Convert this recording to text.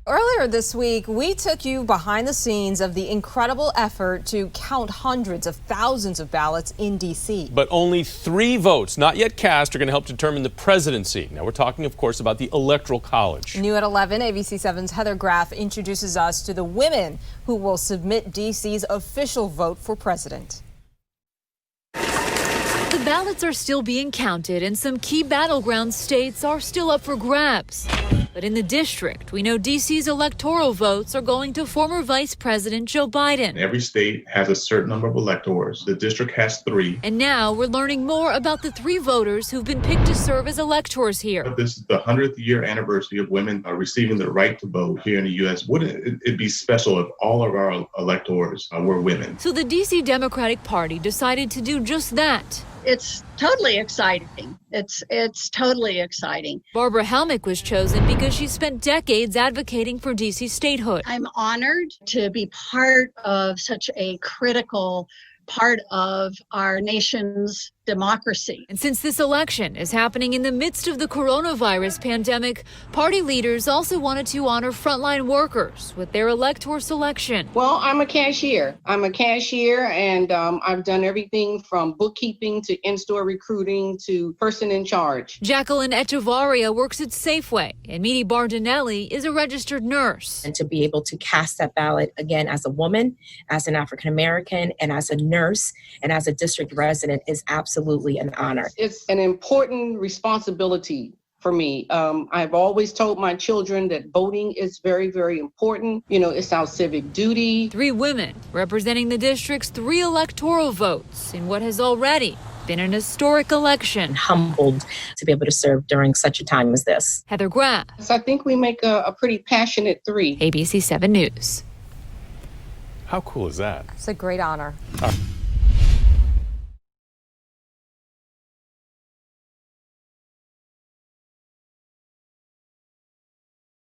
Earlier this week, we took you behind the scenes of the incredible effort to count hundreds of thousands of ballots in D.C. But only 3 votes, not yet cast, are going to help determine the presidency. Now, we're talking, of course, about the Electoral College. New at 11, ABC 7's Heather Graff introduces us to the women who will submit D.C.'s official vote for president. The ballots are still being counted, and some key battleground states are still up for grabs. But in the district, we know D.C.'s electoral votes are going to former Vice President Joe Biden. Every state has a certain number of electors. The district has 3. And now we're learning more about the 3 voters who've been picked to serve as electors here. This is the 100th year anniversary of women receiving the right to vote here in the U.S. Wouldn't it be special if all of our electors were women? So the D.C. Democratic Party decided to do just that. It's totally exciting. It's totally exciting. Barbara Helmick was chosen because she spent decades advocating for D.C. statehood. I'm honored to be part of such a critical part of our nation's democracy. And since this election is happening in the midst of the coronavirus pandemic, party leaders also wanted to honor frontline workers with their elector selection. Well, I'm a cashier. And I've done everything from bookkeeping to in-store recruiting to person in charge. Jacqueline Echavarria works at Safeway, and Meedie Bardonille is a registered nurse. And to be able to cast that ballot again as a woman, as an African American, and as a nurse, and as a district resident is absolutely an honor. It's an important responsibility for me. I've always told my children that voting is very, very important. You know, it's our civic duty. 3 women representing the district's 3 electoral votes in what has already been an historic election. Humbled to be able to serve during such a time as this. Heather Graff. So I think we make a pretty passionate 3. ABC 7 News. How cool is that? It's a great honor.